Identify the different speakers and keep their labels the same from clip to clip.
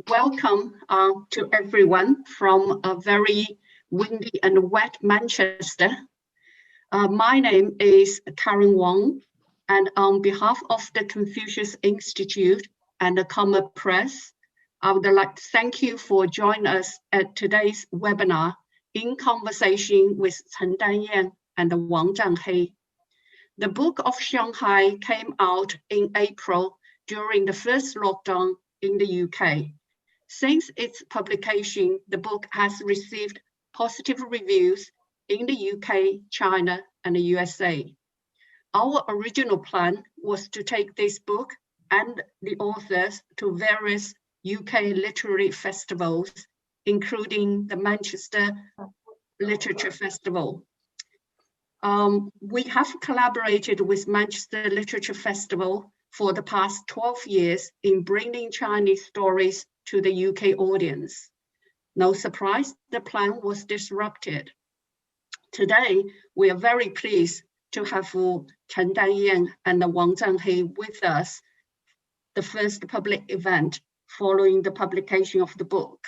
Speaker 1: Welcome to everyone from a very windy and wet Manchester. My name is Karen Wang, and on behalf of the Confucius Institute and the Comma Press, I would like to thank you for joining us at today's webinar in conversation with Chen Danyan and Wang Zhanhei. The Book of Shanghai came out in April during the first lockdown in the UK. Since its publication, the book has received positive reviews in the UK, China, and the USA. Our original plan was to take this book and the authors to various UK literary festivals, including the Manchester Literature Festival. We have collaborated with Manchester Literature Festival for the past 12 years in bringing Chinese stories to the UK audience. No surprise, the plan was disrupted. Today, we are very pleased to have Chen Danyan and Wang Zhanhei with us, the first public event following the publication of the book.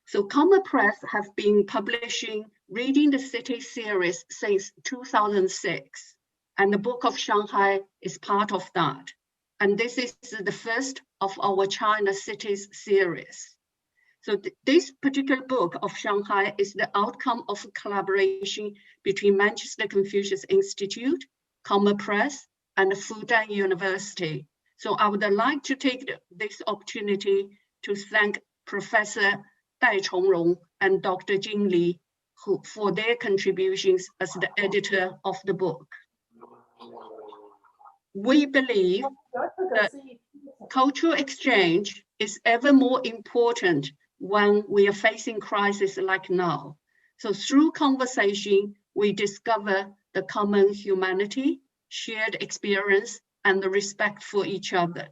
Speaker 1: So Comma Press have been publishing Reading the City series since 2006, and the Book of Shanghai is part of that. And this is the first of our China Cities series. So this particular book of Shanghai is the outcome of a collaboration between Manchester Confucius Institute, Comma Press, and Fudan University. So I would like to take this opportunity to thank Professor Dai Chongrong and Dr. Jing Li for their contributions as the editor of the book. We believe that cultural exchange is ever more important when we are facing crises like now. So through conversation, we discover the common humanity, shared experience, and the respect for each other.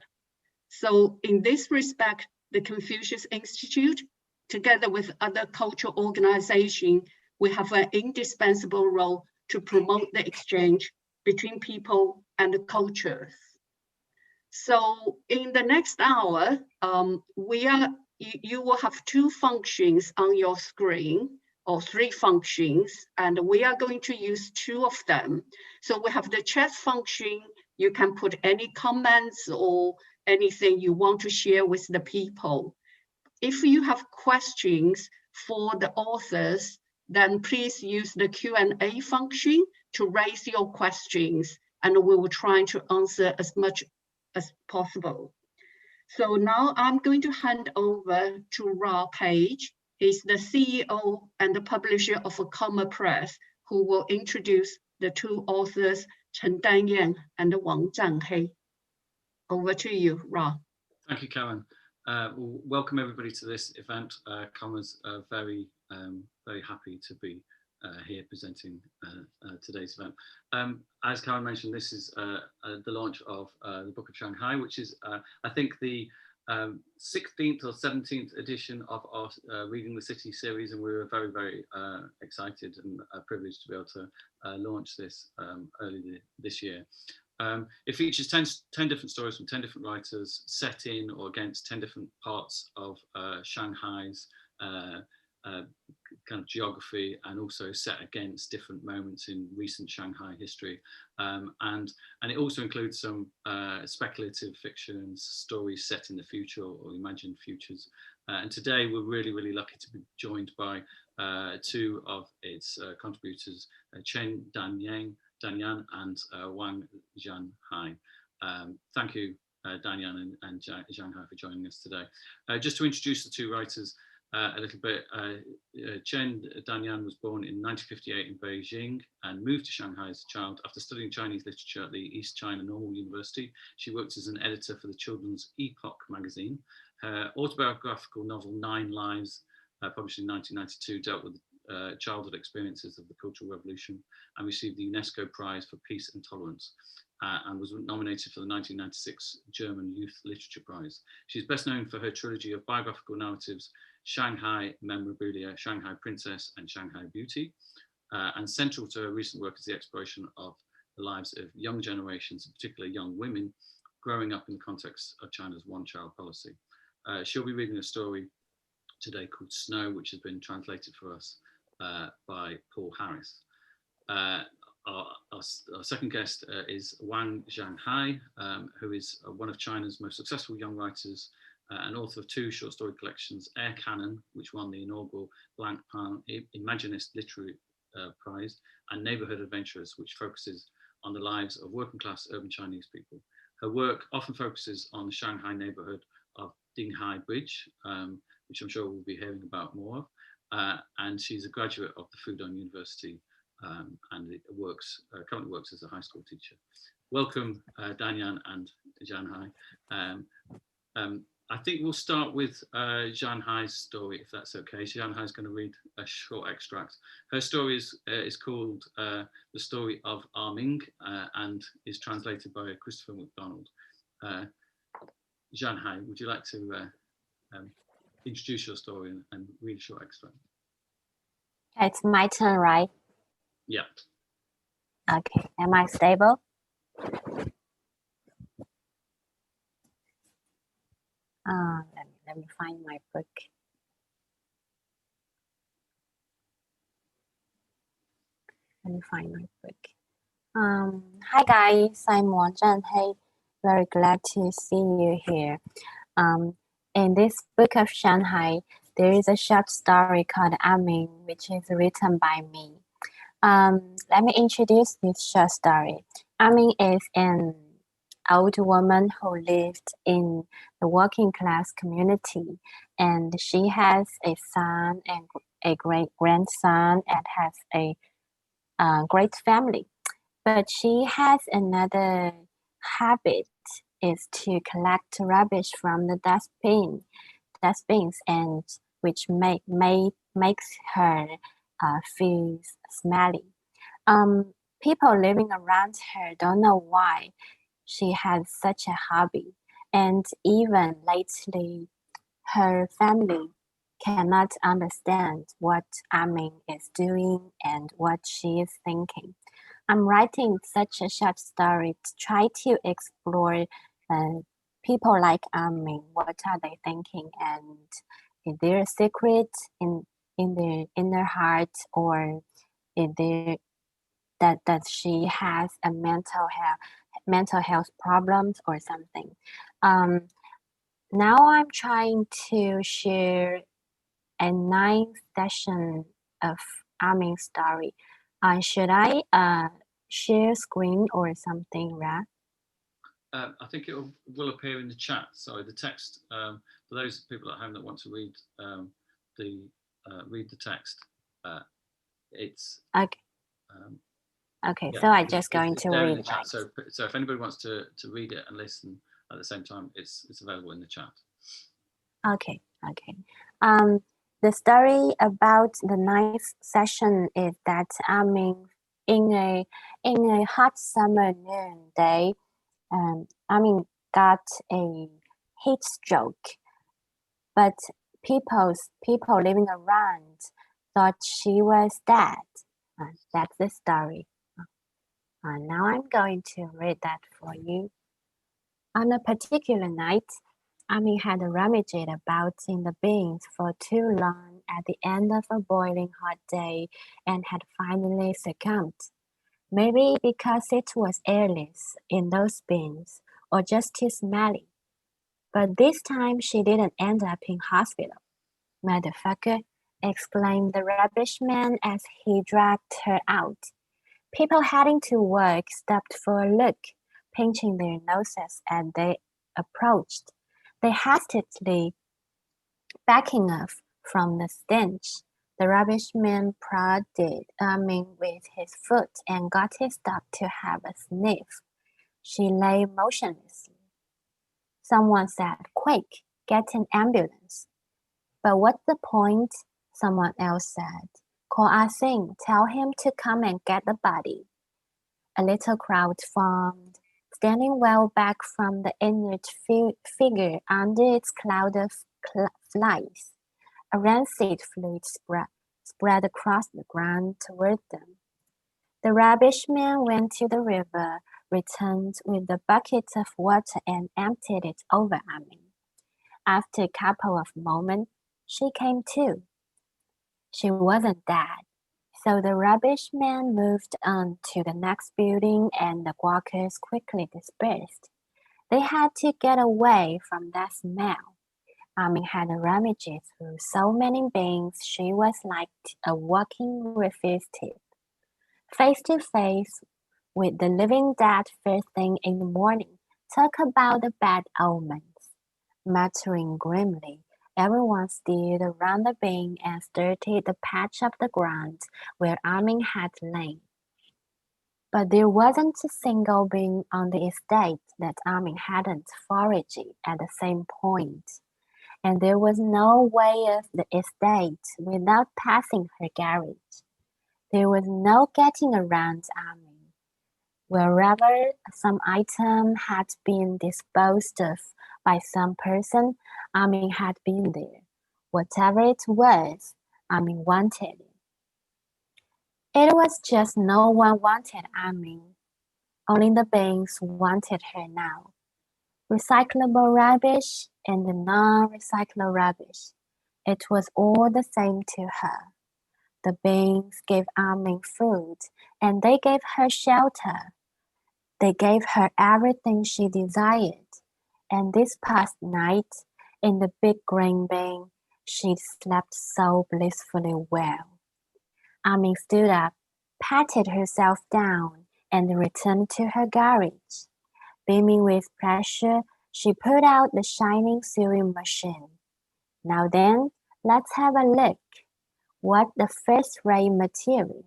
Speaker 1: So in this respect, the Confucius Institute, together with other cultural organizations, we have an indispensable role to promote the exchange between people and cultures. So in the next hour, you will have two functions on your screen, or three functions, and we are going to use two of them. So we have the chat function. You can put any comments or anything you want to share with the people. If you have questions for the authors, then please use the Q&A function to raise your questions, and we will try to answer as much as possible. So now I'm going to hand over to Ra Page. He's the CEO and the publisher of Comma Press, who will introduce the two authors, Chen Danyan and Wang Zhanhei. Over to you, Ra.
Speaker 2: Thank you, Karen. Welcome everybody to this event. Comma's very happy to be here presenting today's event. As Karen mentioned, this is the launch of the Book of Shanghai, which is, I think, the 16th or 17th edition of our Reading the City series, and we were very excited and privileged to be able to launch this early this year. It features 10 different stories from 10 different writers, set in or against 10 different parts of Shanghai's kind of geography, and also set against different moments in recent Shanghai history. And it also includes some speculative fictions, stories set in the future or imagined futures. And today we're really lucky to be joined by two of its contributors, Chen Danyan and Wang Zhanhai. Thank you, Danyan and Zhanhai, for joining us today. Just to introduce the two writers a little bit, Chen Danyan was born in 1958 in Beijing and moved to Shanghai as a child. After studying Chinese literature at the East China Normal University, she worked as an editor for the children's Epoch magazine. Her autobiographical novel 9 Lives, published in 1992, dealt with childhood experiences of the Cultural Revolution and received the UNESCO Prize for Peace and Tolerance, and was nominated for the 1996 German Youth Literature Prize. She's best known for her trilogy of biographical narratives, Shanghai Memorabilia, Shanghai Princess, and Shanghai Beauty, and central to her recent work is the exploration of the lives of young generations, in particular young women, growing up in the context of China's one-child policy. She'll be reading a story today called Snow, which has been translated for us by Paul Harris. Our second guest is Wang Zhanhei, who is one of China's most successful young writers and author of 2 short story collections, Air Cannon, which won the inaugural Blanc Pan Imaginist Literary Prize, and Neighborhood Adventurers, which focuses on the lives of working class urban Chinese people. Her work often focuses on the Shanghai neighborhood of Zhanhai Bridge, which I'm sure we'll be hearing about more of. And she's a graduate of the Fudan University and currently works as a high school teacher. Welcome, Danyan and Zhanhai. I think we'll start with Zhanhai's story, if that's okay. Zhanhai's going to read a short extract. Her story is called The Story of Ming and is translated by Christopher MacDonald. Zhanhai, would you like to introduce your story and read a short extract?
Speaker 3: It's my turn, right?
Speaker 2: Yeah.
Speaker 3: Okay, am I stable? Let me find my book. Hi guys, I'm Wang Zhanhei. Very glad to see you here. In this Book of Shanghai, there is a short story called Ming, which is written by me. Let me introduce this short story. Ming is an old woman who lived in the working class community, and she has a son and a great grandson and has a great family. But she has another habit, is to collect rubbish from the dustbins, and which makes her feel smelly. People living around her don't know why she has such a hobby, and even lately, her family cannot understand what Ming is doing and what she is thinking. I'm writing such a short story to try to explore people like Ming. What are they thinking, and is there a secret in their heart, or is there that she has a mental health problems or something? Now I'm trying to share a 9th session of Ming's story. Should I share screen or something, Ra?
Speaker 2: I think it will appear in the chat. Sorry, the text, for those people at home that want to read the text, it's...
Speaker 3: Okay. Okay, yeah, so I'm just going to read it.
Speaker 2: Right? So if anybody wants to read it and listen at the same time, it's available in the chat.
Speaker 3: Okay. The story about the 9th session is that Ming, in a hot summer noon day, Ming got a heat stroke, but people living around thought she was dead. That's the story. Now I'm going to read that for you. On a particular night, Ming had rummaged about in the bins for too long at the end of a boiling hot day and had finally succumbed. Maybe because it was airless in those bins or just too smelly. But this time she didn't end up in hospital. Motherfucker, exclaimed the rubbish man as he dragged her out. People heading to work stopped for a look, pinching their noses as they approached. They hastily backing off from the stench. The rubbish man prodded Ming with his foot and got her stop to have a sniff. She lay motionlessly. Someone said, "Quick, get an ambulance." "But what's the point?" someone else said. "Call Ah Sing, tell him to come and get the body." A little crowd formed, standing well back from the inert figure under its cloud of flies. A rancid fluid spread across the ground toward them. The rubbish man went to the river, returned with a bucket of water and emptied it over Ming. After a couple of moments, she came to. She wasn't dead. So the rubbish man moved on to the next building and the walkers quickly dispersed. They had to get away from that smell. Amin had rummaged through so many bins she was like a walking refuse tip. Face to face with the living dead first thing in the morning, talk about the bad omens. Muttering grimly, everyone stood around the bin and started the patch of the ground where Amin had lain. But there wasn't a single bin on the estate that Amin hadn't foraged at the same point, and there was no way of the estate without passing her garage. There was no getting around Amin. Wherever some item had been disposed of by some person, Amin had been there. Whatever it was, Amin wanted it. It was just no one wanted Amin. Only the bins wanted her now. Recyclable rubbish and the non-recyclable rubbish. It was all the same to her. The bins gave Amin food, and they gave her shelter. They gave her everything she desired, and this past night, in the big green bin, she slept so blissfully well. Amin stood up, patted herself down, and returned to her garage. Beaming with pleasure, she pulled out the shining sewing machine. Now then, let's have a look. What the first-rate material.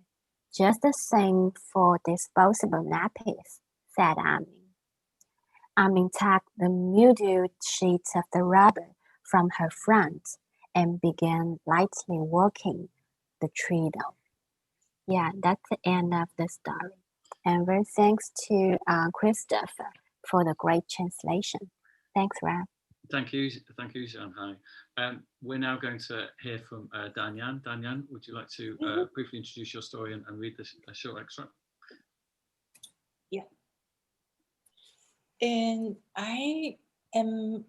Speaker 3: Just the same for disposable nappies, said Amin. Amin tucked the mildewed sheet of the rubber from her front and began lightly walking the treadle. Yeah, that's the end of the story. And very thanks to Christopher for the great translation. Thanks, Rab.
Speaker 2: Thank you, Zhanhai. We're now going to hear from Danyan. Danyan, would you like to briefly introduce your story and read a short extract?
Speaker 4: Yeah. And I am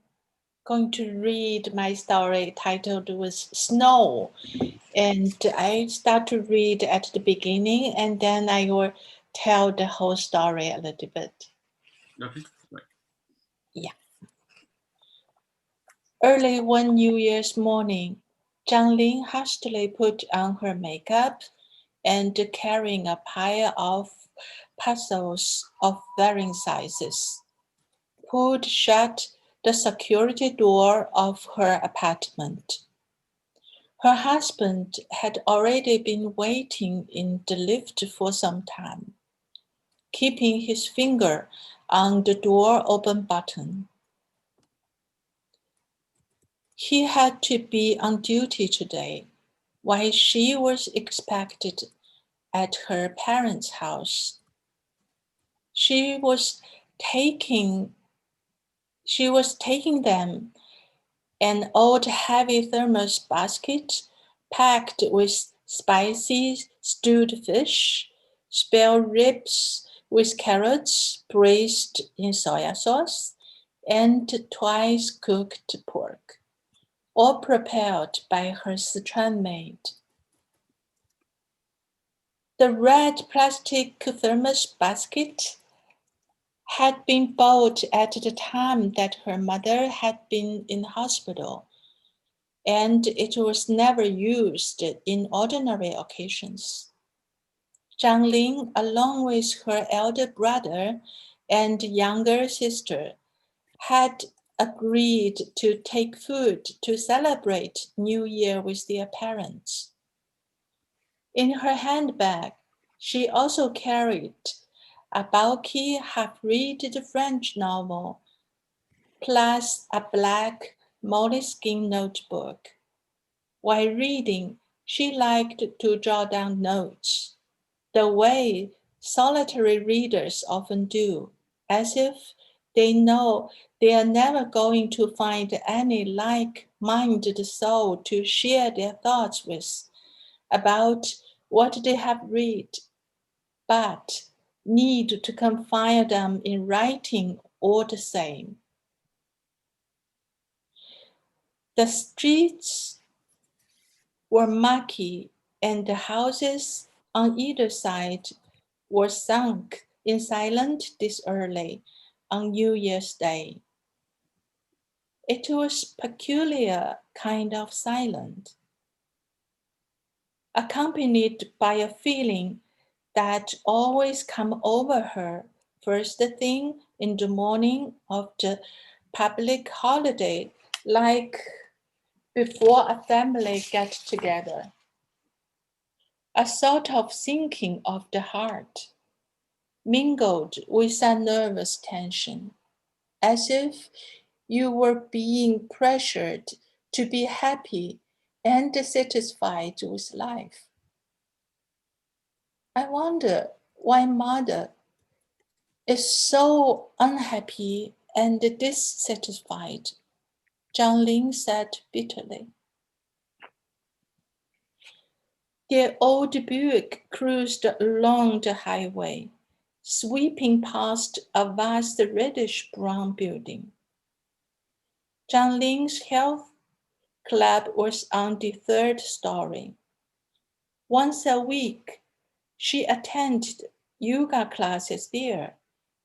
Speaker 4: going to read my story titled was Snow. And I start to read at the beginning, and then I will tell the whole story a little bit.
Speaker 2: Okay, right.
Speaker 4: Yeah. Early one New Year's morning, Zhang hastily put on her makeup and carrying a pile of puzzles of varying sizes, pulled shut the security door of her apartment. Her husband had already been waiting in the lift for some time, keeping his finger on the door open button. He had to be on duty today, while she was expected at her parents' house. She was taking them an old heavy thermos basket packed with spicy stewed fish, spare ribs with carrots braised in soy sauce, and twice cooked pork, all prepared by her Sichuan maid. The red plastic thermos basket had been bought at the time that her mother had been in hospital, and it was never used in ordinary occasions. Zhang, along with her elder brother and younger sister, had agreed to take food to celebrate New Year with their parents. In her handbag, she also carried a bulky half-read French novel, plus a black moleskin notebook. While reading, she liked to jot down notes, the way solitary readers often do, as if they know they are never going to find any like-minded soul to share their thoughts with about what they have read, but need to confine them in writing all the same. The streets were murky and the houses on either side were sunk in silent disarray on New Year's Day. It was peculiar kind of silence, accompanied by a feeling that always come over her first thing in the morning of the public holiday, like before a family get together. A sort of sinking of the heart, mingled with a nervous tension, as if you were being pressured to be happy and satisfied with life. I wonder why mother is so unhappy and dissatisfied, Zhanling said bitterly. The old Buick cruised along the highway, sweeping past a vast reddish-brown building. Zhanling's health club was on the 3rd story. Once a week, she attended yoga classes there,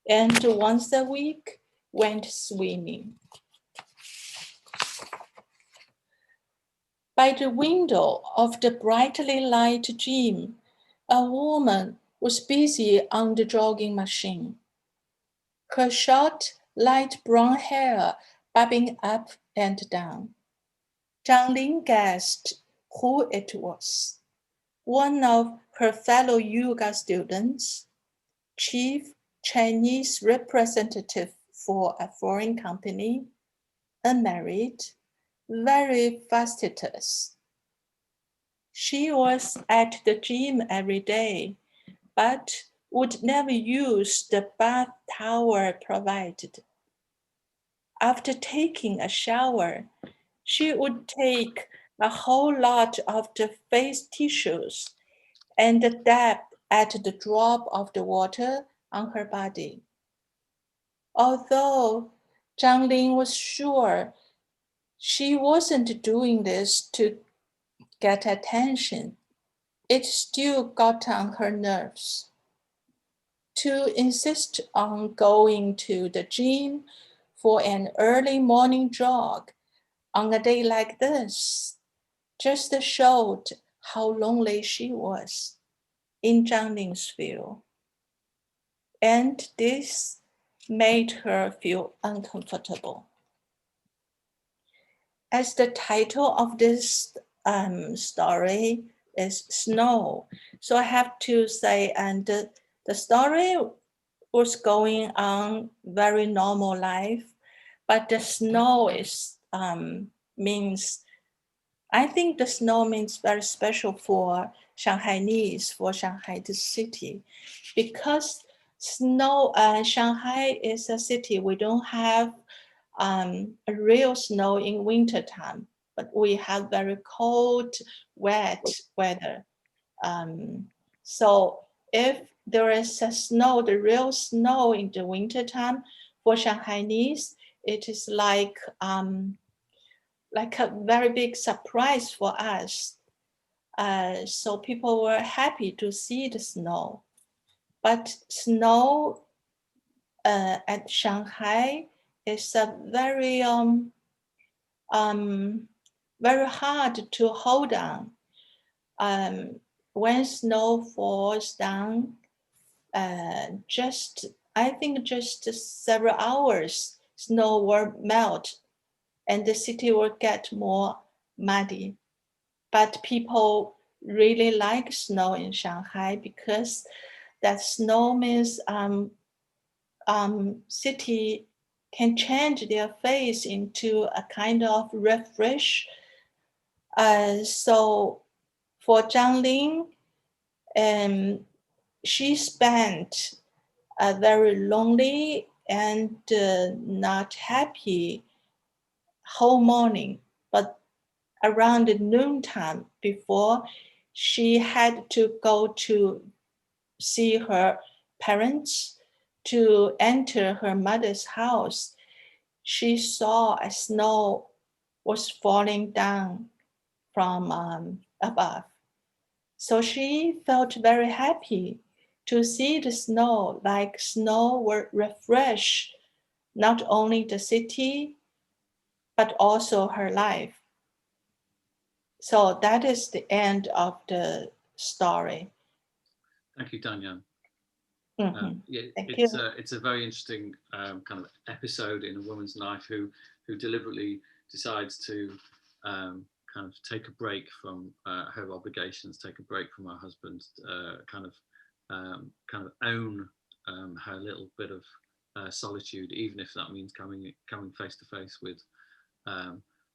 Speaker 4: and once a week went swimming. By the window of the brightly lit gym, a woman was busy on the jogging machine. Her short, light brown hair bobbing up and down. Zhanling guessed who it was. One of her fellow yoga students, chief Chinese representative for a foreign company, unmarried, very fastidious. She was at the gym every day, but would never use the bath towel provided. After taking a shower, she would take a whole lot of the face tissues and dab at the drop of the water on her body. Although Zhanling was sure she wasn't doing this to get attention, it still got on her nerves. To insist on going to the gym for an early morning jog on a day like this just showed how lonely she was in Zhangling's view. And this made her feel uncomfortable. As the title of this story is Snow, so I have to say, and the story was going on very normal life, but the snow is means, I think the snow means very special for Shanghainese, for Shanghai the city, because Shanghai is a city we don't have a real snow in wintertime, but we have very cold, wet weather. So if there is a snow, the real snow in the wintertime, for Shanghainese, it is like a very big surprise for us. So people were happy to see the snow. But snow at Shanghai is a very very hard to hold on. When snow falls down, I think just several hours, snow will melt and the city will get more muddy. But people really like snow in Shanghai because that snow means city can change their face into a kind of refresh. So for Zhanling, she spent a very lonely and not happy whole morning, but around noontime before she had to go to see her parents, to enter her mother's house, she saw a snow was falling down from above. So she felt very happy to see the snow, like snow would refresh not only the city, but also her life. So that is the end of the story.
Speaker 2: Thank you, Danyan.
Speaker 4: Mm-hmm.
Speaker 2: It's a very interesting kind of episode in a woman's life who deliberately decides to kind of take a break from her obligations, take a break from her husband, kind of own her little bit of solitude, even if that means coming face to face with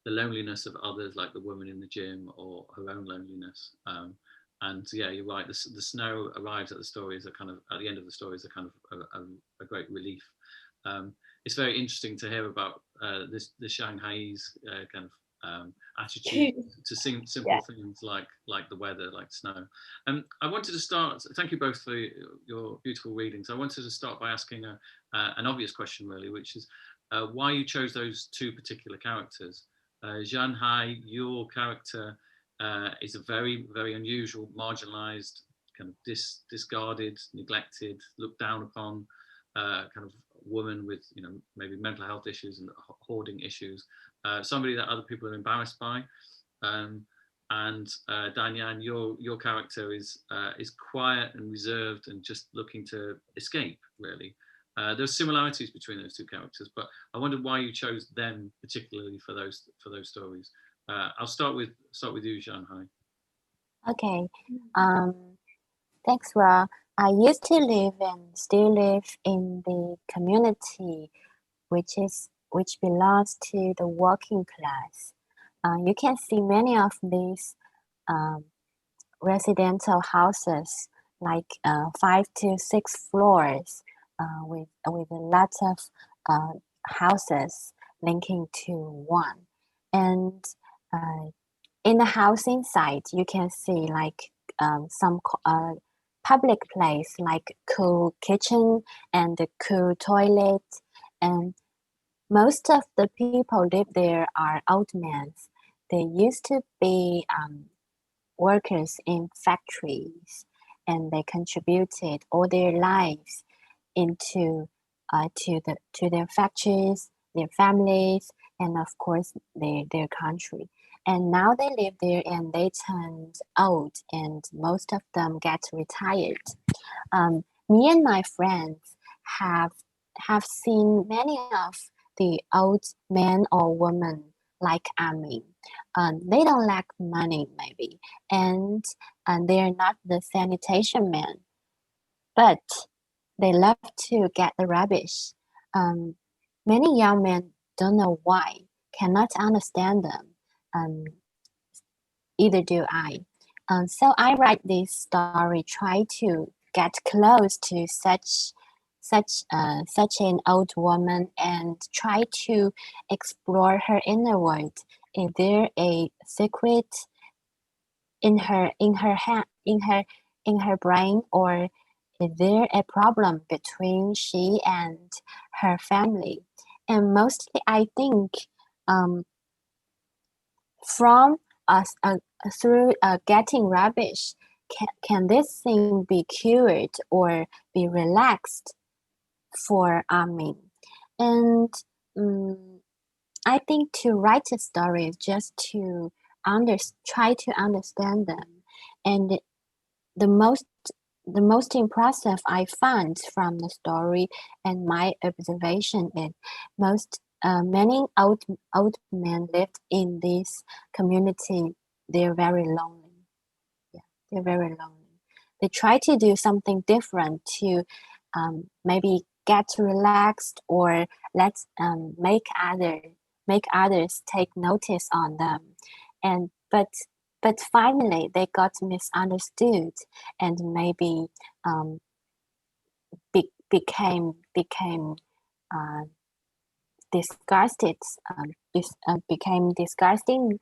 Speaker 2: the loneliness of others, like the woman in the gym, or her own loneliness. And yeah, you're right. The snow arrives at the story as a kind of at the end of the story as a kind of a great relief. It's very interesting to hear about the Shanghai's kind of attitude to simple things like the weather, like snow. I wanted to start. Thank you both for your beautiful readings. I wanted to start by asking an obvious question, really, which is why you chose those two particular characters. Zhanhai, your character is a very, very unusual, marginalized, kind of discarded, neglected, looked down upon kind of woman with, maybe mental health issues and hoarding issues, somebody that other people are embarrassed by. And Danyan, your character is quiet and reserved and just looking to escape, really. There's similarities between those two characters, but I wondered why you chose them particularly for those stories. I'll start with you, Zhanhai.
Speaker 3: Okay. Thanks, Ra. I used to live and still live in the community, which belongs to the working class. You can see many of these residential houses, like 5 to 6 floors, with a lot of houses linking to one. And in the housing side, you can see like some public place, like cool kitchen and a cool toilet. And most of the people live there are old men. They used to be workers in factories, and they contributed all their lives into to their factories, their families, and of course their country. And now they live there and they turned old, and most of them get retired. Me and my friends have seen many of the old men or women like Ami. They don't lack money, maybe, and they're not the sanitation men, but they love to get the rubbish. Many young men don't know why, cannot understand them. Either do I. So I write this story, try to get close to such an old woman and try to explore her inner world. Is there a secret in her brain, or is there a problem between she and her family? And mostly, I think from us through getting rubbish, can this thing be cured or be relaxed for Amin? And I think to write a story is just to try to understand them. And the most impressive I found from the story and my observation is many old men lived in this community. They're very lonely. Yeah, they're very lonely. They try to do something different to maybe get relaxed, or let's make others take notice on them. And but finally they got misunderstood and maybe became disgusted, became disgusting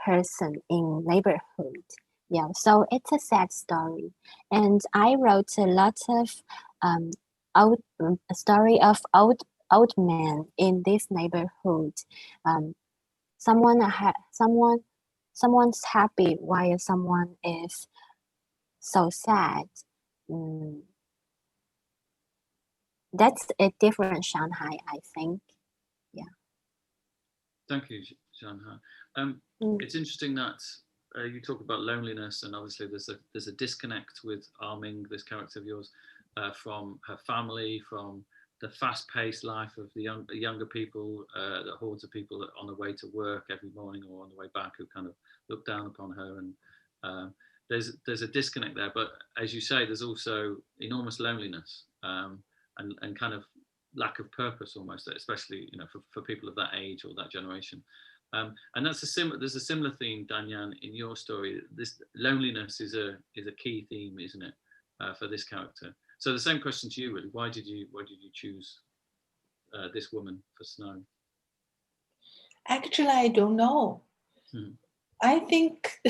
Speaker 3: person in neighborhood. Yeah, so it's a sad story. And I wrote a lot of story of old men in this neighborhood. someone's happy while someone is so sad. That's a different Shanghai, I think. Yeah.
Speaker 2: Thank you, Zhanhai. It's interesting that you talk about loneliness, and obviously there's a disconnect with Ming, this character of yours, from her family, from the fast-paced life of the younger people, the hordes of people that on the way to work every morning or on the way back who kind of look down upon her, and there's a disconnect there. But as you say, there's also enormous loneliness and kind of lack of purpose almost, especially for people of that age or that generation. And there's a similar theme, Danyan, in your story. This loneliness is a key theme, isn't it, for this character? So the same question to you, really. Why did you choose this woman for Snow?
Speaker 4: Actually, I don't know. I think,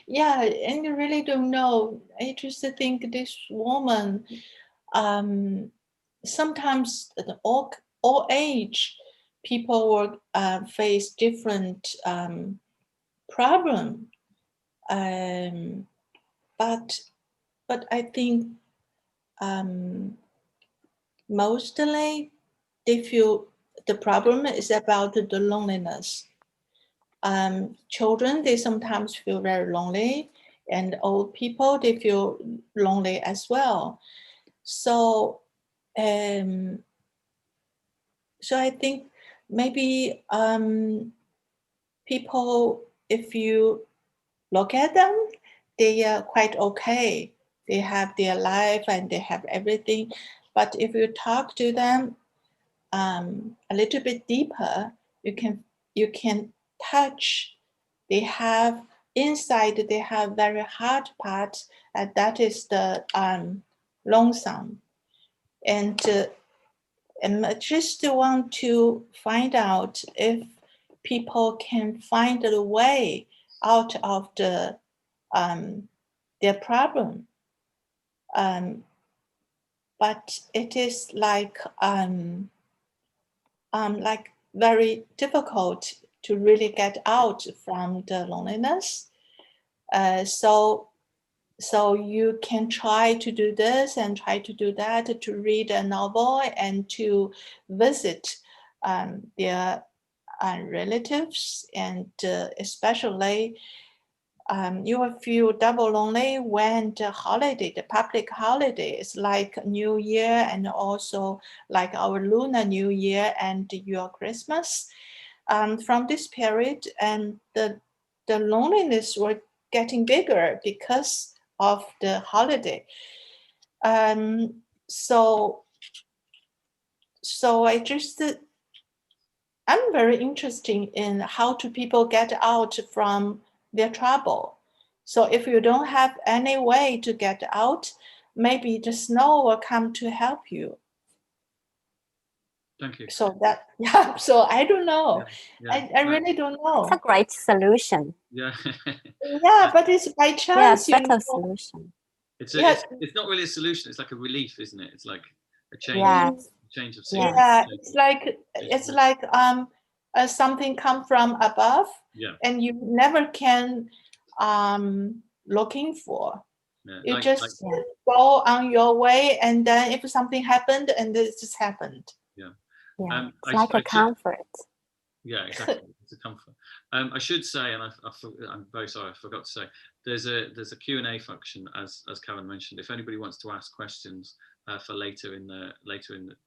Speaker 4: yeah, and I really don't know. I just think this woman, sometimes at all age, people will face different problem. But I think mostly they feel the problem is about the loneliness. Children, they sometimes feel very lonely, and old people, they feel lonely as well. So I think maybe people, if you look at them, they are quite okay. They have their life and they have everything. But if you talk to them a little bit deeper, you can touch. They have inside. They have very hard part, and that is the lonesome. And I just want to find out if people can find a way out of their problem. But it is like very difficult to really get out from the loneliness. So you can try to do this and try to do that, to read a novel and to visit their relatives, and especially you will feel double lonely when the holiday, the public holiday, is like New Year and also like our Lunar New Year and your Christmas. From this period, and the loneliness was getting bigger because of the holiday. So I'm very interested in how do people get out from their trouble. So if you don't have any way to get out, maybe the snow will come to help you.
Speaker 2: Thank you.
Speaker 4: So that, yeah, so I don't know.
Speaker 2: Yeah.
Speaker 4: I really don't know.
Speaker 3: It's a great solution.
Speaker 2: Yeah.
Speaker 4: Yeah, but it's by chance.
Speaker 3: Yeah, better solution.
Speaker 2: It's not really a solution. It's like a relief, isn't it? It's like a change.
Speaker 3: Yes.
Speaker 2: Change of scene.
Speaker 4: Yeah, it's like something come from above.
Speaker 2: Yeah.
Speaker 4: And you never can looking for. Yeah. You just go on your way, and then if something happened, and it just happened.
Speaker 2: Yeah.
Speaker 3: Yeah. It's like a comfort.
Speaker 2: Yeah, exactly. It's a comfort. I should say, and I'm very sorry, I forgot to say, there's a Q&A function, as Karen mentioned. If anybody wants to ask questions for later in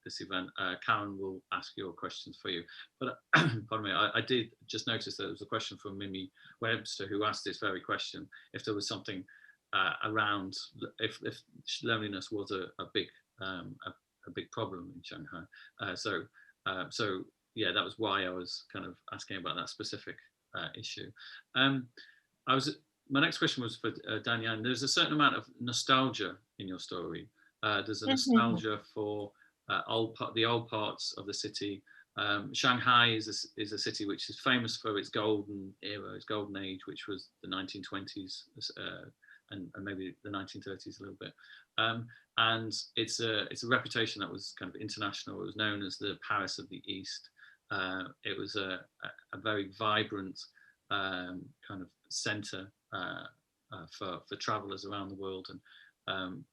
Speaker 2: this event, Karen will ask your questions for you. But pardon me, I did just notice that there was a question from Mimi Webster, who asked this very question: if there was something around if loneliness was a big problem in Shanghai. So yeah, that was why I was kind of asking about that specific issue. My next question was for Danyan. There's a certain amount of nostalgia in your story. There's a nostalgia for the old parts of the city. Shanghai is a city which is famous for its golden era, its golden age, which was the 1920s and maybe the 1930s a little bit. And it's a reputation that was kind of international. It was known as the Paris of the East. it was a very vibrant kind of centre for travellers around the world, and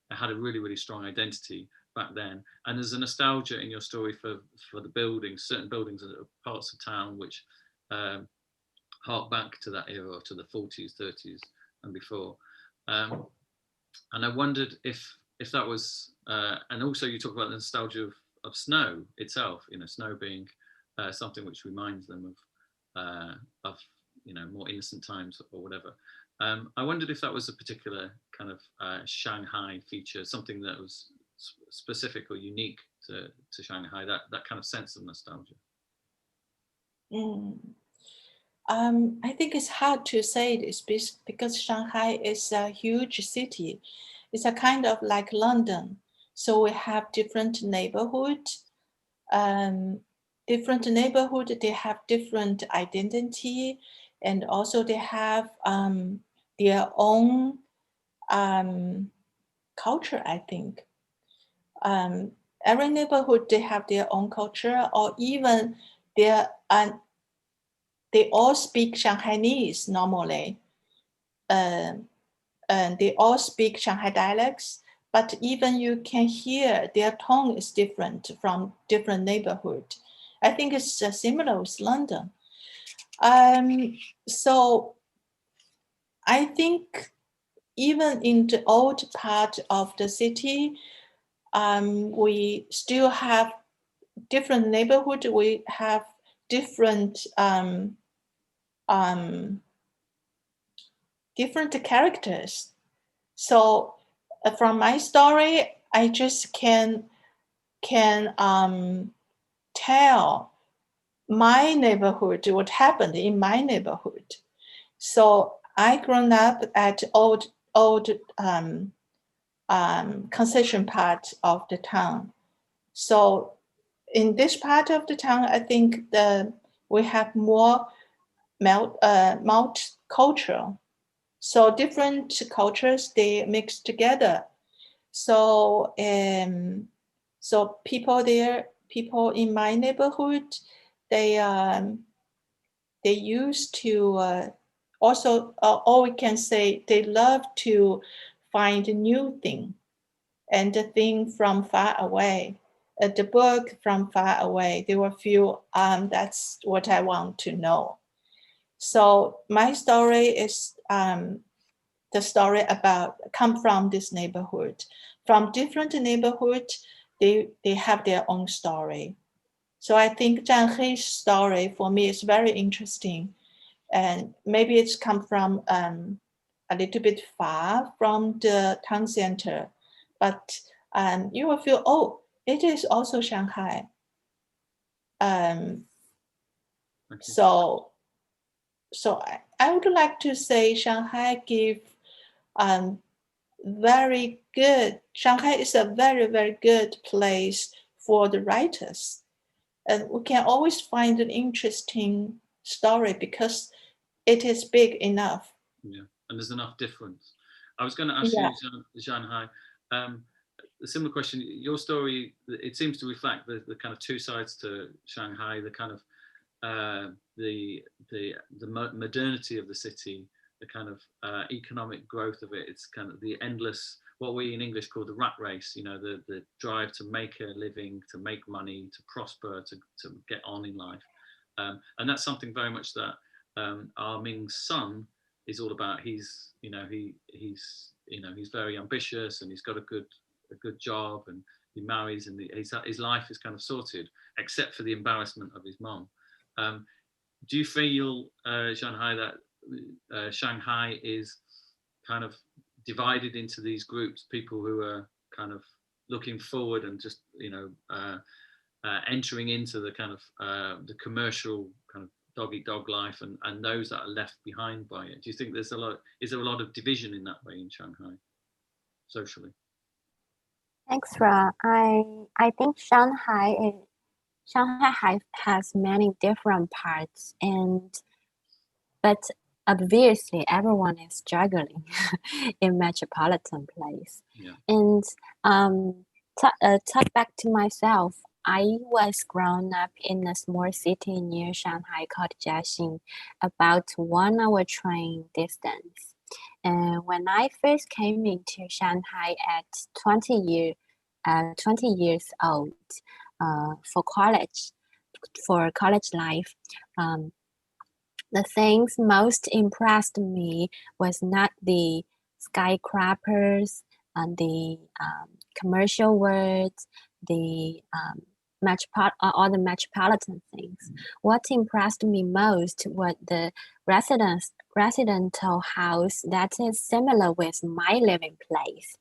Speaker 2: it had a really, really strong identity back then. And there's a nostalgia in your story for the buildings, certain buildings and parts of town which hark back to that era, to the 40s, 30s and before. And I wondered if that was, and also you talk about the nostalgia of snow itself, you know, snow being something which reminds them of you know, more innocent times or whatever. I wondered if that was a particular kind of Shanghai feature, something that was specific or unique to Shanghai, that kind of sense of nostalgia.
Speaker 4: I think it's hard to say this because Shanghai is a huge city. It's a kind of like London. So we have different neighborhoods. Different neighborhood, they have different identity, and also they have their own culture, I think. Every neighborhood, they have their own culture, or even they all speak Shanghainese normally. And they all speak Shanghai dialects, but even you can hear their tone is different from different neighborhood. I think it's similar with London. So I think even in the old part of the city, we still have different neighborhood. We have different different characters. So from my story, I just can tell my neighborhood, what happened in my neighborhood. So I grown up at old concession part of the town. So in this part of the town, I think we have more multicultural. So different cultures, they mix together. So so people in my neighborhood, they used to also, or we can say, they love to find a new thing, and the thing from far away, the book from far away. They will feel that's what I want to know. So my story is the story come from this neighborhood. From different neighborhood, they have their own story. So I think Zhanhei's story for me is very interesting, and maybe it's come from a little bit far from the town center, but you will feel, oh, it is also Shanghai. So I would like to say Shanghai very good. Shanghai is a very, very good place for the writers. And we can always find an interesting story because it is big enough.
Speaker 2: Yeah, and there's enough difference. I was going to ask you, Zhanhai, a similar question. Your story, it seems to reflect the kind of two sides to Shanghai, the kind of the modernity of the city, the kind of economic growth of it. It's kind of the endless, what we in English call the rat race, you know, the drive to make a living, to make money, to prosper, to get on in life. And that's something very much that Ah Ming's son is all about. He's very ambitious, and he's got a good job, and he marries, and his life is kind of sorted, except for the embarrassment of his mom. Do you feel, Zhanhai, that Shanghai is kind of divided into these groups, people who are kind of looking forward and just, entering into the kind of the commercial kind of dog-eat-dog life, and those that are left behind by it? Do you think is there a lot of division in that way in Shanghai, socially?
Speaker 3: Thanks, Ra. I think Shanghai has many different parts, but obviously everyone is struggling in metropolitan place.
Speaker 2: Yeah.
Speaker 3: And talk back to myself. I was grown up in a small city near Shanghai called Jiaxing, about 1 hour train distance. And when I first came into Shanghai at 20 years old for college life, the things most impressed me was not the skyscrapers and the commercial words, the all the metropolitan things. What impressed me most was the residential house that is similar with my living place.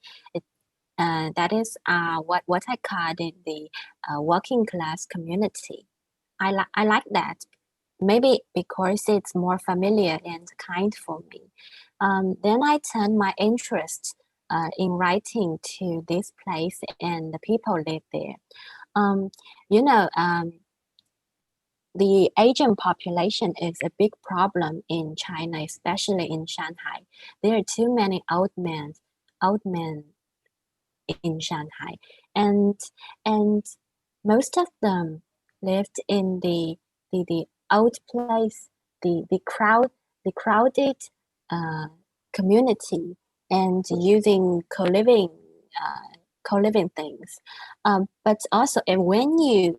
Speaker 3: That is what I call it the working class community. I like that. Maybe because it's more familiar and kind for me. Then I turned my interest in writing to this place and the people live there. The Asian population is a big problem in China, especially in Shanghai. There are too many old men in Shanghai, and most of them lived in the old place, the crowded community, and using co-living things. But also, and when you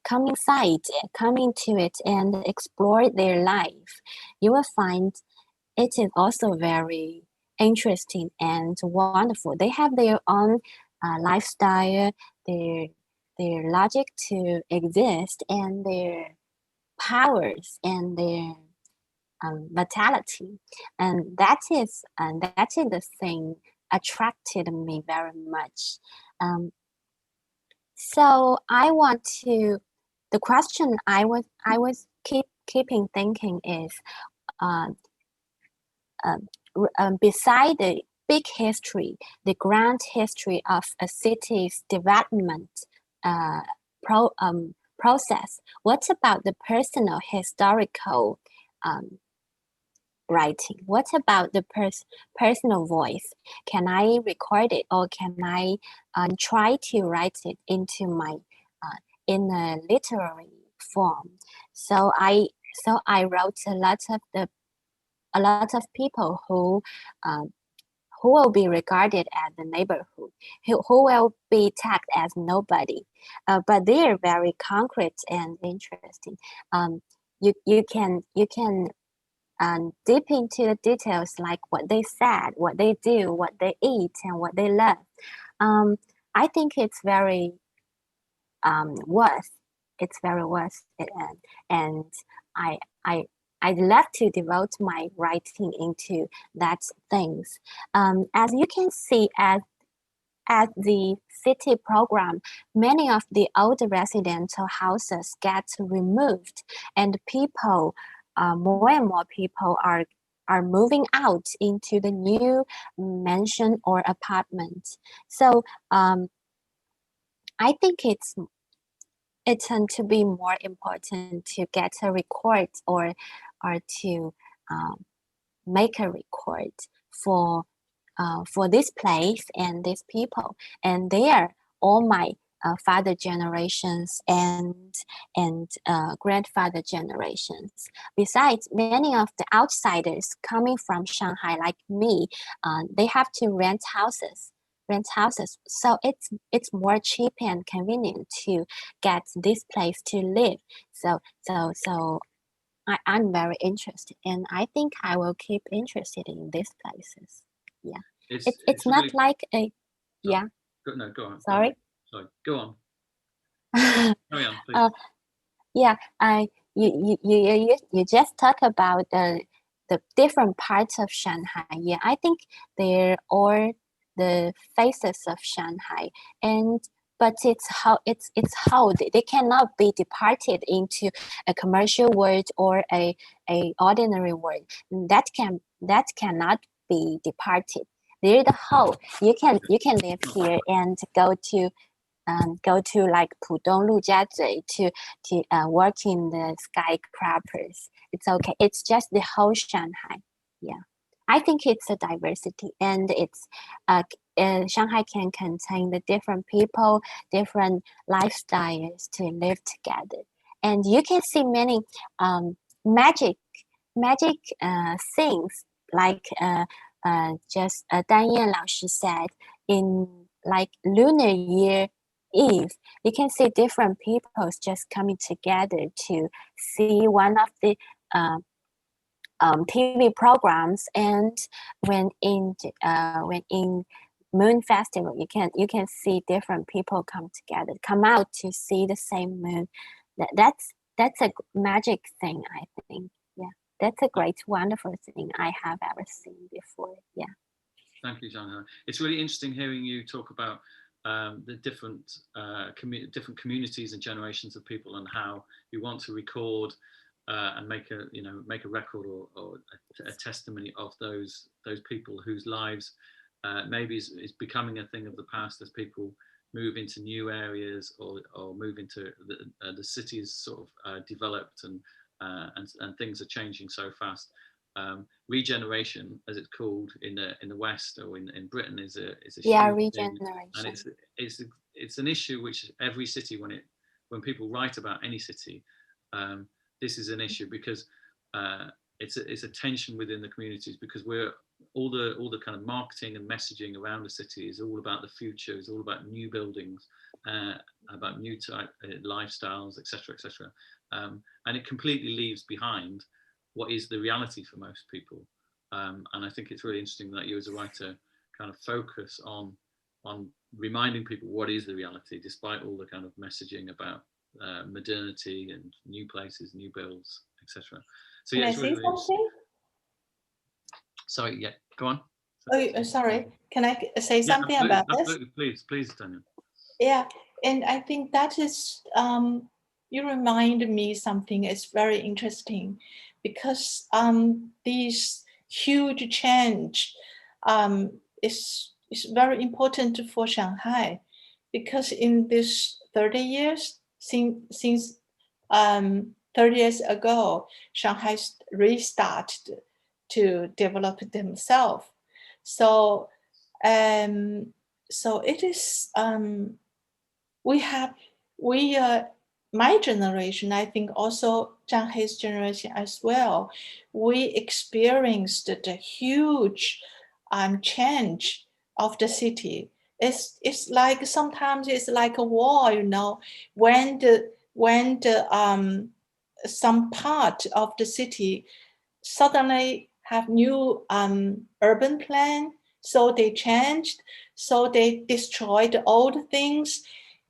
Speaker 3: come into it and explore their life, you will find it is also very interesting and wonderful. They have their own lifestyle, their logic to exist, and their powers and their vitality, and that is the thing attracted me very much. So the question I was keeping thinking is, beside the big history, the grand history of a city's development process, what about the personal historical writing? What about the personal voice? Can I record it, or can I try to write it into my in a literary form? So I wrote a lot of people who will be regarded as the neighborhood, who will be tagged as nobody, but they are very concrete and interesting. You can deep into the details, like what they said, what they do, what they eat, and what they love. I think it's very worth. It's very worth it, and I'd love to devote my writing into that things. As you can see at the city program, many of the old residential houses get removed, and people, more and more people are moving out into the new mansion or apartment. So I think it's tends to be more important to get a record or to make a record for this place and these people, and they are all my father generations and grandfather generations. Besides, many of the outsiders coming from Shanghai, like me, they have to rent houses. So it's more cheap and convenient to get this place to live. So I'm very interested, and I think I will keep interested in these places. Yeah, it's not
Speaker 2: really,
Speaker 3: like a yeah.
Speaker 2: No, go on.
Speaker 3: Sorry.
Speaker 2: Go on. Carry on, please.
Speaker 3: Yeah, you just talk about the different parts of Shanghai. Yeah, I think they're all the faces of Shanghai, but it's how they cannot be departed into a commercial world or a ordinary world. That cannot be departed. They're the whole. You can live here and go to like Pudong Lujiazui to work in the skyscrapers. It's okay. It's just the whole Shanghai. Yeah. I think it's a diversity, and it's Shanghai can contain the different people, different lifestyles to live together, and you can see many magic things like just Danyan 老师 said, in like Lunar Year Eve, you can see different peoples just coming together to see one of the TV programs, and when in Moon Festival, you can see different people come out to see the same moon. That's a magic thing, I think. Yeah, that's a great, wonderful thing I have ever seen before. Yeah.
Speaker 2: Thank you, Zhanhai. It's really interesting hearing you talk about the different communities and generations of people, and how you want to record and make a record or a testimony of those people whose lives maybe is becoming a thing of the past as people move into new areas or move into the cities sort of developed and things are changing so fast. Regeneration, as it's called in the West or in Britain, is a huge
Speaker 3: regeneration
Speaker 2: thing. And it's an issue which every city, when people write about any city, this is an issue, because it's a tension within the communities, because we're all the kind of marketing and messaging around the city is all about the future, is all about new buildings, about new type lifestyles, etc., etc. And it completely leaves behind what is the reality for most people. And I think it's really interesting that you as a writer kind of focus on reminding people what is the reality, despite all the kind of messaging about modernity and new places, new builds, etc. So yeah,
Speaker 4: Can I
Speaker 2: it's
Speaker 4: say
Speaker 2: really, really
Speaker 4: something?
Speaker 2: Sorry, yeah, go on.
Speaker 4: Oh, sorry. Can I say something
Speaker 2: absolutely,
Speaker 4: about this?
Speaker 2: absolutely. Please, Danyan.
Speaker 4: Yeah, and I think that is, you remind me something is very interesting, because this huge change is very important for Shanghai, because in this 30 years, since 30 years ago, Shanghai restarted to develop themselves. So, so it is, my generation, I think also Zhanhai's generation as well, we experienced the huge change of the city. It's like, sometimes it's like a war, you know, when some part of the city suddenly have new urban plan, so they changed, so they destroyed the old things,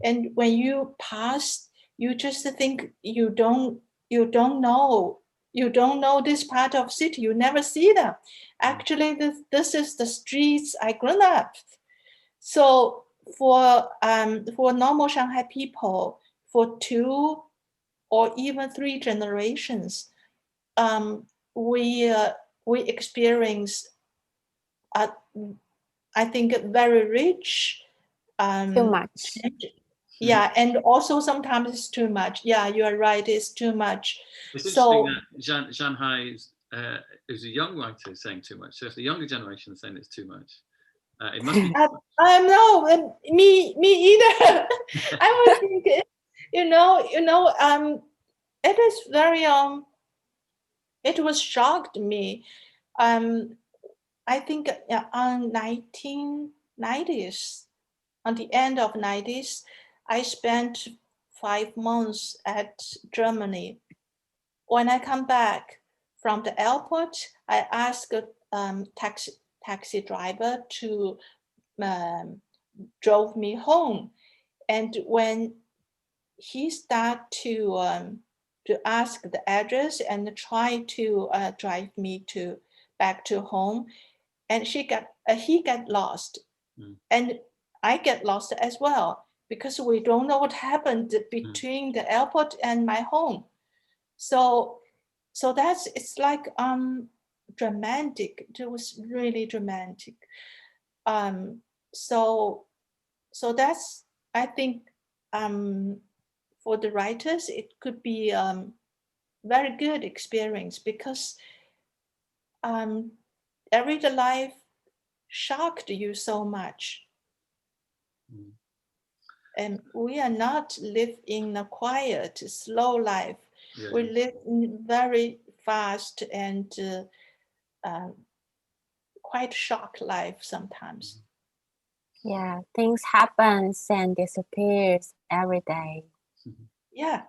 Speaker 4: and when you pass, you just think you don't know this part of city, you never see them. Actually, this is the streets I grew up. So for normal Shanghai people, for 2 or even 3 generations, we experience, I think, very rich.
Speaker 3: Too much.
Speaker 4: Yeah, and also sometimes it's too much. Yeah, you are right. It's too much.
Speaker 2: It's interesting that Zhanhai is a young writer saying too much. So if the younger generation is saying it's too much, it must be.
Speaker 4: No, me either. I was thinking, it is very it was shocked me. I think on 1990s, on the end of 90s, I spent 5 months at Germany. When I come back from the airport, I asked a taxi driver to drove me home. And when he started to ask the address and try to drive me back to home, and he got lost, and I get lost as well, because we don't know what happened between the airport and my home. So it's like dramatic. It was really dramatic. So that's, I think, for the writers, it could be very good experience, because everyday life shocked you so much. And we are not live in a quiet, slow life.
Speaker 2: Yeah.
Speaker 4: We live in very fast and quite shock life sometimes.
Speaker 3: Yeah, things happens and disappears every day.
Speaker 4: Yeah.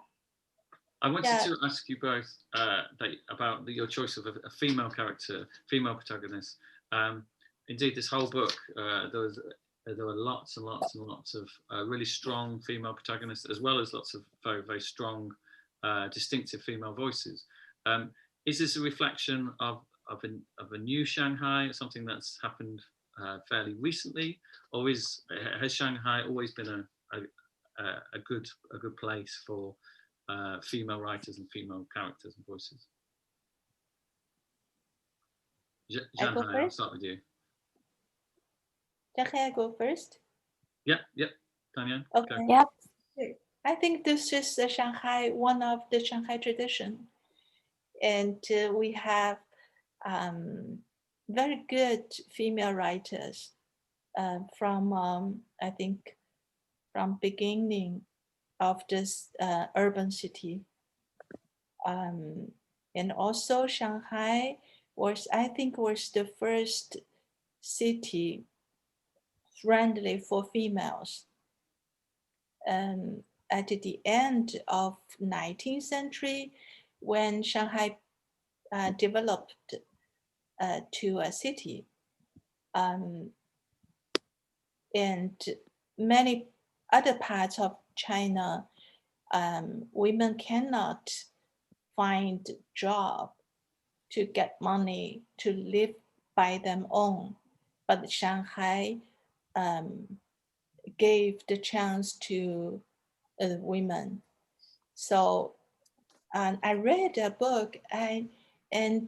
Speaker 2: I wanted to ask you both about your choice of a female character, female protagonist. Indeed, this whole book, there were lots and lots and lots of really strong female protagonists, as well as lots of very, very strong, distinctive female voices. Is this a reflection of a new Shanghai, something that's happened fairly recently, or has Shanghai always been a good place for female writers and female characters and voices? Zhanhai, I'll start with you.
Speaker 4: Zhanhei, I go first?
Speaker 2: Yep, Danyan.
Speaker 4: Okay.
Speaker 2: Go.
Speaker 3: Yep.
Speaker 4: I think this is the Shanghai, one of the Shanghai tradition. And we have very good female writers from, I think, from beginning of this urban city. And also Shanghai I think was the first city friendly for females. At the end of 19th century, when Shanghai developed to a city, and many other parts of China, women cannot find job to get money to live by them own. But Shanghai gave the chance to women. So I read a book and in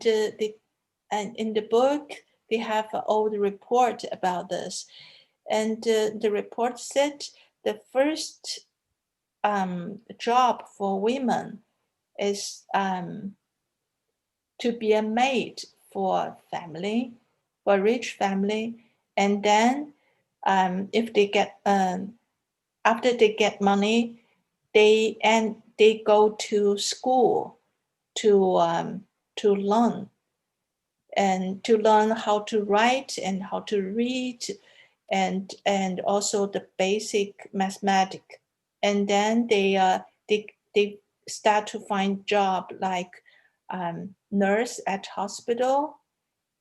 Speaker 4: the book they have an old report about this, and the report said the first job for women is to be a maid for family, for a rich family, and then if they get after they get money, they go to school to learn how to write and how to read, and also the basic mathematics, and then they start to find job like nurse at hospital,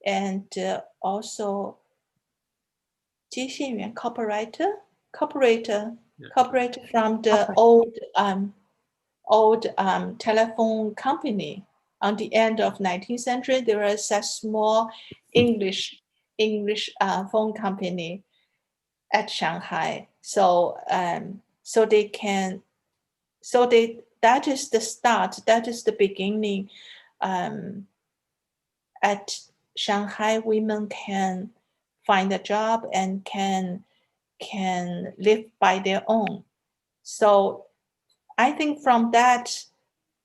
Speaker 4: and also 接线员 operator from the old telephone company. On the end of 19th century, there was a small English phone company at Shanghai. So that is the start. That is the beginning. At Shanghai, women can find a job and can live by their own. So I think from that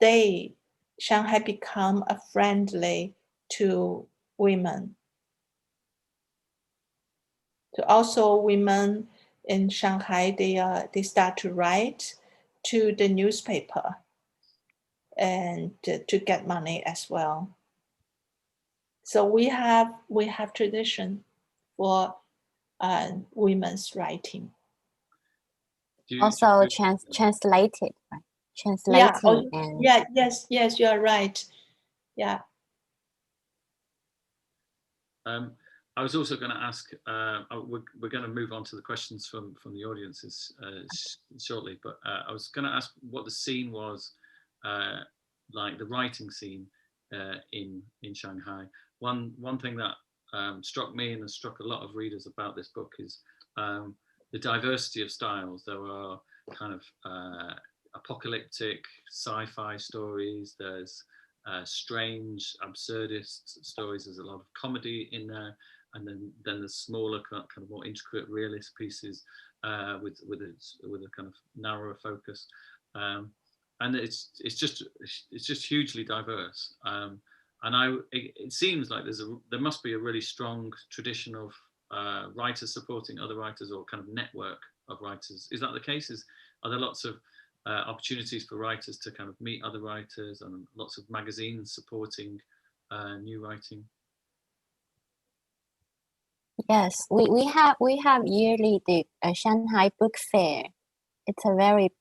Speaker 4: day, Shanghai become a friendly to women. So also women in Shanghai, they start to write to the newspaper and to get money as well. So we have tradition for women's writing.
Speaker 3: Also translated, right? Translating and
Speaker 4: yes, you are right. Yeah.
Speaker 2: I was also going to ask, we're going to move on to the questions from the audiences shortly, but I was going to ask what the scene was, like the writing scene in Shanghai. One thing that struck me and has struck a lot of readers about this book is the diversity of styles. There are kind of apocalyptic sci-fi stories, there's strange absurdist stories, there's a lot of comedy in there, and then the smaller kind of more intricate realist pieces with a kind of narrower focus, and it's just hugely diverse. And it seems like there must be a really strong tradition of writers supporting other writers, or kind of network of writers. Is that the case? Are there lots of opportunities for writers to kind of meet other writers, and lots of magazines supporting new writing?
Speaker 3: Yes, we have yearly the Shanghai Book Fair. It's a very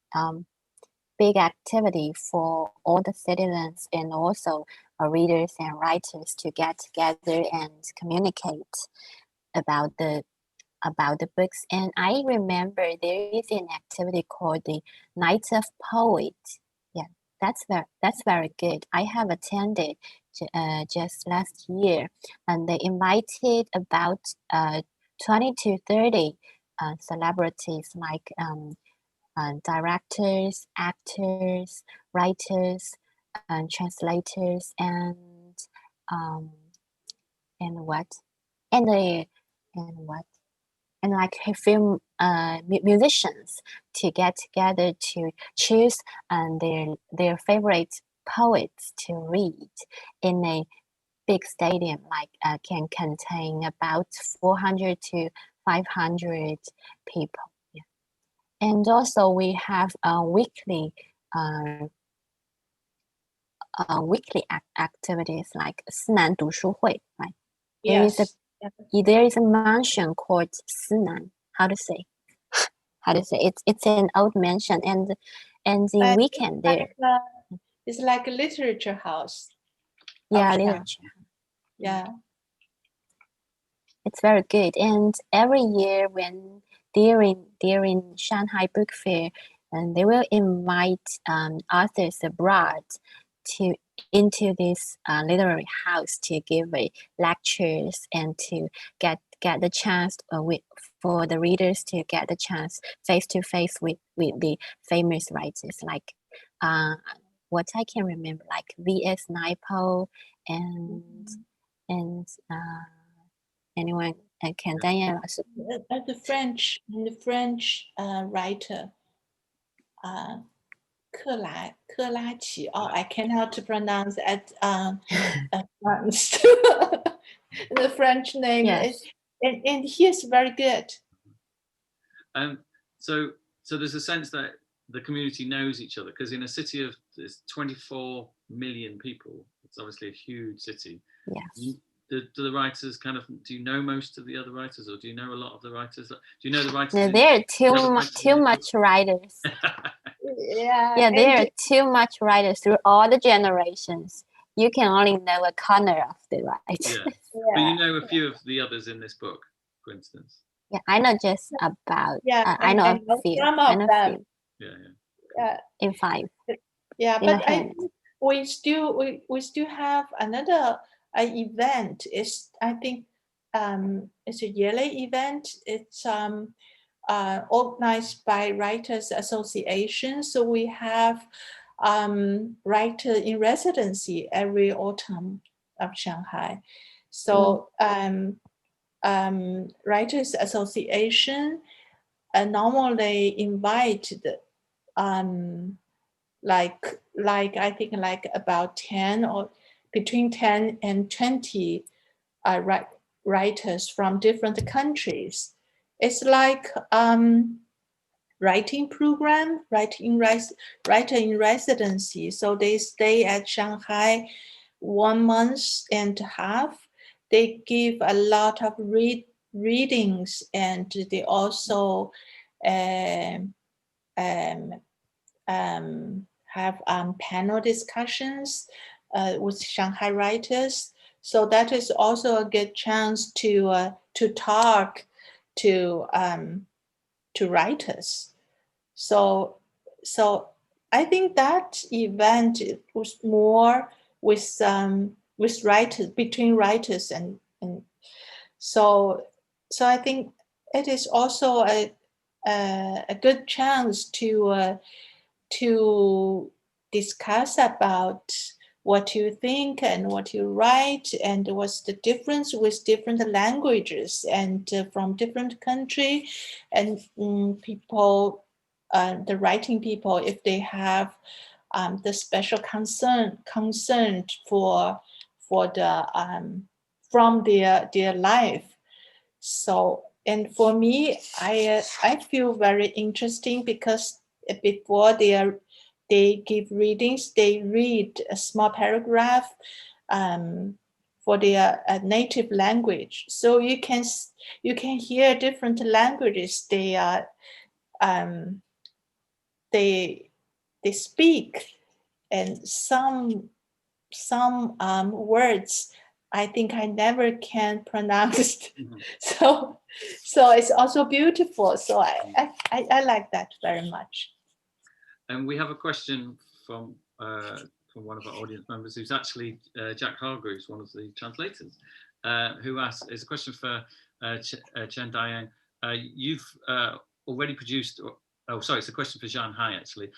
Speaker 3: big activity for all the citizens and also readers and writers to get together and communicate about the books. And I remember there is an activity called the Night of Poets. Yeah, that's very good. I have attended just last year, and they invited about 20 to 30 celebrities like directors, actors, writers, and translators, and what and like film musicians to get together to choose their favorite poets to read in a big stadium, like can contain about 400 to 500 people. Yeah. And also we have weekly activities like 思南读书会, right?
Speaker 4: Yes.
Speaker 3: There is a mansion called 思南. How to say? It's an old mansion, and the weekend there.
Speaker 4: It's like a literature house.
Speaker 3: Yeah, literature.
Speaker 4: Yeah.
Speaker 3: It's very good. And every year when during Shanghai Book Fair, and they will invite authors abroad into this literary house to give lectures and to get the chance for the readers to get the chance face to face with the famous writers, like what I can remember, like V.S. Naipaul and anyone Chen Danyan.
Speaker 4: The French writer. I cannot pronounce at once the French name.
Speaker 3: Yes.
Speaker 4: And he is very good.
Speaker 2: So there's a sense that the community knows each other, because in a city of 24 million people, it's obviously a huge city.
Speaker 3: Yes.
Speaker 2: Do the writers do you know most of the other writers, or do you know a lot of the writers? Do you know the writers?
Speaker 3: No, there are too much writers. Yeah, there are too much writers through all the generations. You can only know a corner of the writers.
Speaker 2: Yeah. But you know a few of the others in this book, for instance.
Speaker 3: Yeah, I know just about. I know a few.
Speaker 4: Some of them.
Speaker 2: Yeah.
Speaker 3: In 5.
Speaker 4: Yeah, but I think we still have another event. I think it's a yearly event. It's organized by Writers Association. So we have writer in residency every autumn of Shanghai. So Writers Association normally invite I think like about 10 or between 10 and 20 writers from different countries. It's like writing program, writer in residency. So they stay at Shanghai 1 month and a half. They give a lot of readings, and they also have panel discussions with Shanghai writers. So that is also a good chance to talk to writers. So I think that event was more with writers, between writers, and so I think it is also a good chance to discuss about what you think and what you write, and what's the difference with different languages and from different country, and people, the writing people, if they have the special concern for the from their life. So, and for me, I feel very interesting because before they give readings, they read a small paragraph for their native language. So you can hear different languages they speak, and some words I think I never can pronounce.
Speaker 2: Mhm.
Speaker 4: So it's also beautiful. So I like that very much.
Speaker 2: And we have a question from one of our audience members, who's actually Jack Hargreaves, one of the translators, who asks, it's a question for Chen Danyan. You've already produced, oh sorry, it's a question for Zhanhai actually.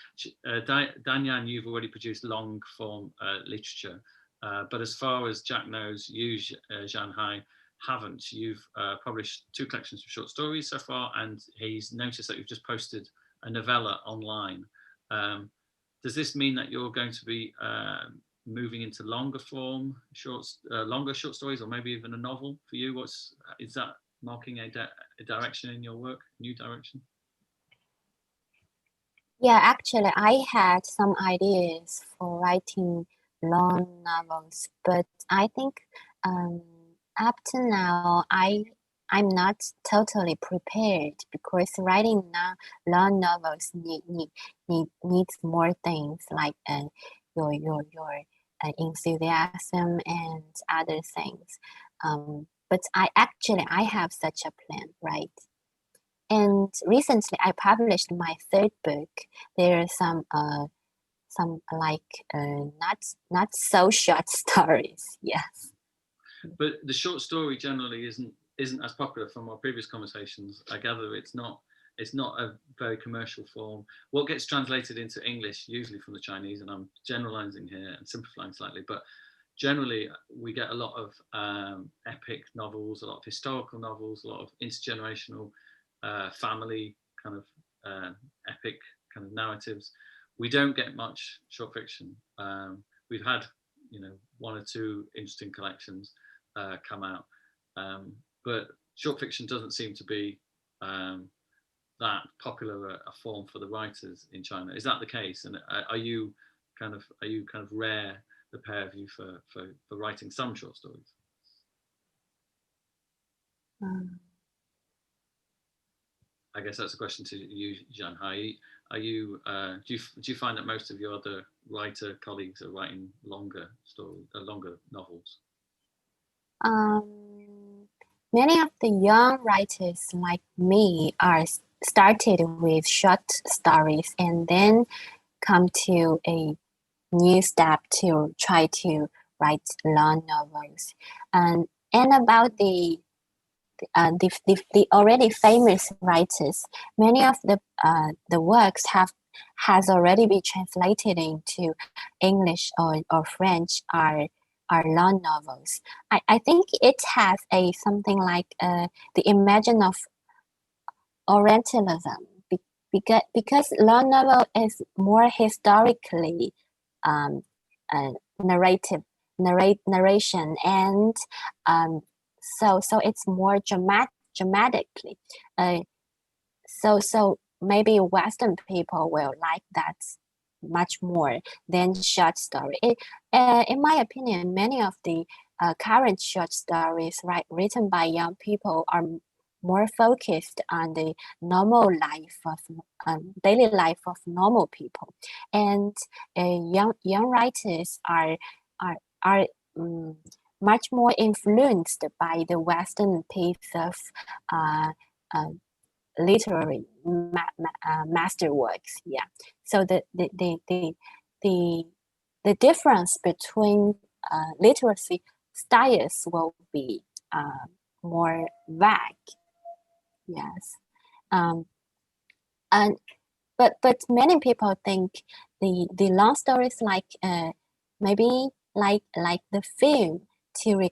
Speaker 2: Danyan, you've already produced long form literature, but as far as Jack knows, you, Zhanhai, haven't. You've published 2 collections of short stories so far, and he's noticed that you've just posted a novella online. Does this mean that you're going to be moving into longer form, longer short stories, or maybe even a novel for you? Is that marking a direction in your work, new direction?
Speaker 3: Yeah, actually, I had some ideas for writing long novels, but I think up to now, I'm not totally prepared because writing long novels needs more things like your enthusiasm and other things. But I have such a plan, right? And recently I published my 3rd book. There are some like not so short stories. Yes.
Speaker 2: But the short story generally isn't as popular from our previous conversations. I gather it's not a very commercial form. What gets translated into English, usually from the Chinese, and I'm generalizing here and simplifying slightly, but generally we get a lot of epic novels, a lot of historical novels, a lot of intergenerational family kind of epic kind of narratives. We don't get much short fiction. We've had 1 or 2 interesting collections come out, but short fiction doesn't seem to be that popular a form for the writers in China. Is that the case? And are you kind of rare, the pair of you, for writing some short stories? I guess that's a question to you, Zhanhai. Are you do you find that most of your other writer colleagues are writing longer novels?
Speaker 3: Many of the young writers like me are started with short stories and then come to a new step to try to write long novels. And about the already famous writers, many of the works has already been translated into English or French are long novels. I think it has something like the imagine of Orientalism because long novel is more historically narration and so it's more dramatically. So maybe Western people will like that much more than short story. In my opinion, many of the current short stories written by young people are more focused on the normal life of daily life of normal people, and young writers are much more influenced by the Western pace of literary masterworks. Yeah. So the difference between literacy styles will be more vague. Yes. And but many people think the long stories like maybe like the film to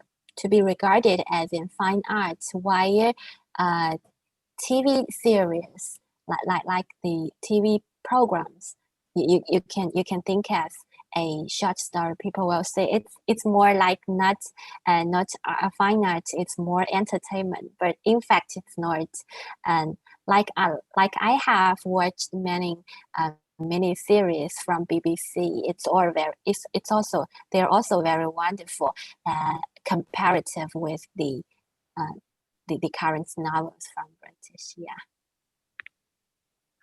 Speaker 3: be regarded as in fine arts, while TV series like the TV programs you can think a short story, people will say it's more like not a fine art. It's more entertainment, but in fact, it's not. And like I have watched many mini series from BBC. They're also very wonderful, comparative with the current novels from British. Yeah.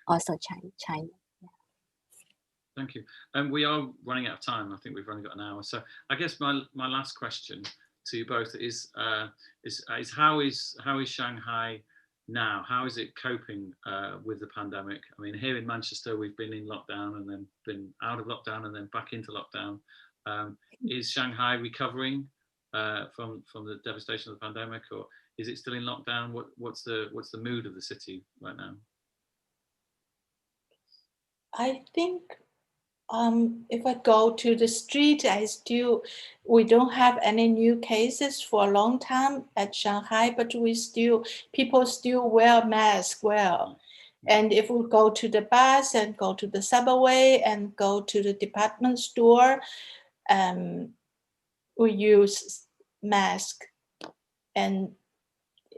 Speaker 3: Also China.
Speaker 2: Thank you. And we are running out of time. I think we've only got an hour. So I guess my last question to you both is how is Shanghai now? How is it coping with the pandemic? I mean, here in Manchester, we've been in lockdown and then been out of lockdown and then back into lockdown. Is Shanghai recovering from the devastation of the pandemic, or is it still in lockdown? What's the mood of the city right now?
Speaker 4: I think if I go to the street, we don't have any new cases for a long time at Shanghai, but people still wear masks well. And if we go to the bus and go to the subway and go to the department store, we use mask. And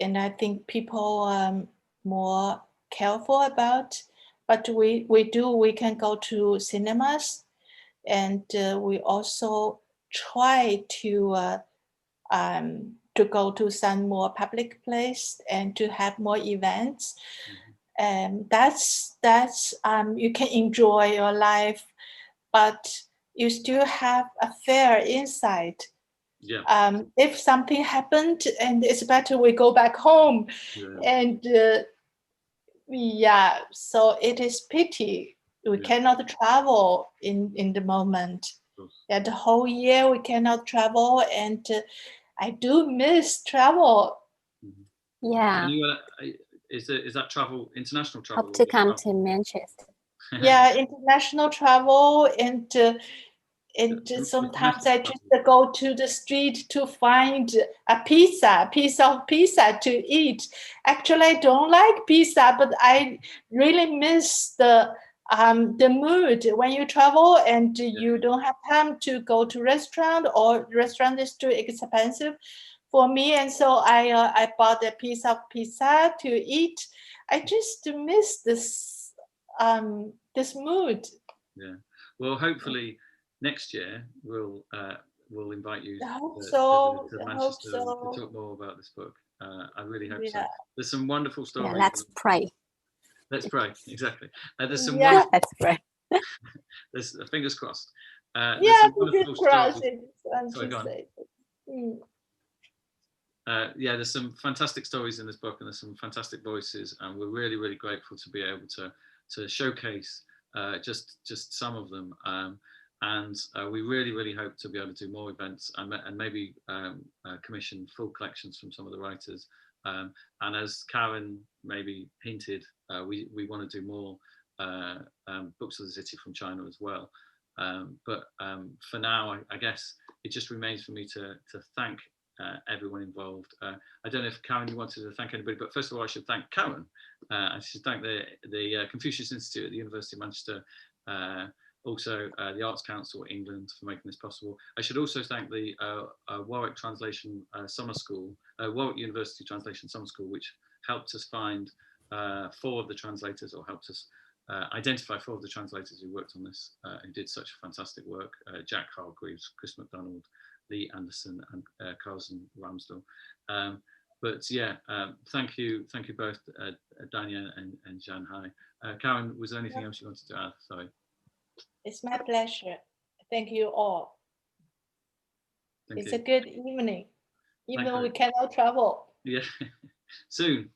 Speaker 4: I think people are more careful about. But we can go to cinemas, and we also try to go to some more public place and to have more events. And that's you can enjoy your life, but you still have a fear inside. Yeah. If something happened, and it's better we go back home. Yeah. And yeah, so it is pity we cannot travel in the moment. Yeah, the whole year we cannot travel, and I do miss travel.
Speaker 3: Yeah.
Speaker 2: Is that travel, international travel?
Speaker 3: Hope to come to Manchester.
Speaker 4: Yeah, international travel, and sometimes I just go to the street to find a piece of pizza to eat. Actually, I don't like pizza, but I really miss the mood when you travel and you don't have time to go to restaurant, or restaurant is too expensive for me. And so I bought a piece of pizza to eat. I just miss this mood.
Speaker 2: Yeah. Well, hopefully next year we'll invite you to Manchester to talk more about this book. I really hope so. There's some wonderful stories.
Speaker 3: Yeah, let's pray.
Speaker 2: Let's pray, exactly. There's some
Speaker 3: let's pray.
Speaker 2: There's fingers crossed.
Speaker 4: Fingers crossed.
Speaker 2: There's some fantastic stories in this book, and there's some fantastic voices, and we're really, really grateful to be able to showcase just some of them. And we really, really hope to be able to do more events and maybe commission full collections from some of the writers. And as Karen maybe hinted, we want to do more books of the city from China as well. But for now, I guess it just remains for me to thank everyone involved. I don't know if Karen, you wanted to thank anybody, but first of all, I should thank Karen. I should thank the Confucius Institute at the University of Manchester, also the Arts Council England for making this possible. I should also thank the Warwick Translation Summer School, Warwick University Translation Summer School, which helped us find 4 of the translators, or helped us identify 4 of the translators who worked on this, who did such fantastic work: Jack Hargreaves, Chris MacDonald, Lee Anderson, and Carlson Ramsdell. But yeah, thank you both, Danyan and Zhanhai. Karen, was there anything else you wanted to add? Sorry.
Speaker 4: It's my pleasure. Thank you all. It's a good evening, even though we cannot travel.
Speaker 2: Yeah, soon.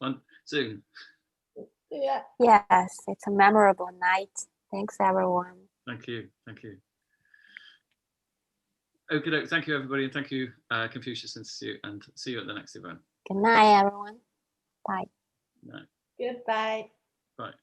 Speaker 4: Yeah.
Speaker 3: Yes, it's a memorable night. Thanks, everyone.
Speaker 2: Thank you. Okay, thank you, everybody, and thank you, Confucius Institute, and see you at the next event.
Speaker 3: Good night, everyone. Bye.
Speaker 2: Night.
Speaker 4: Goodbye.
Speaker 2: Bye.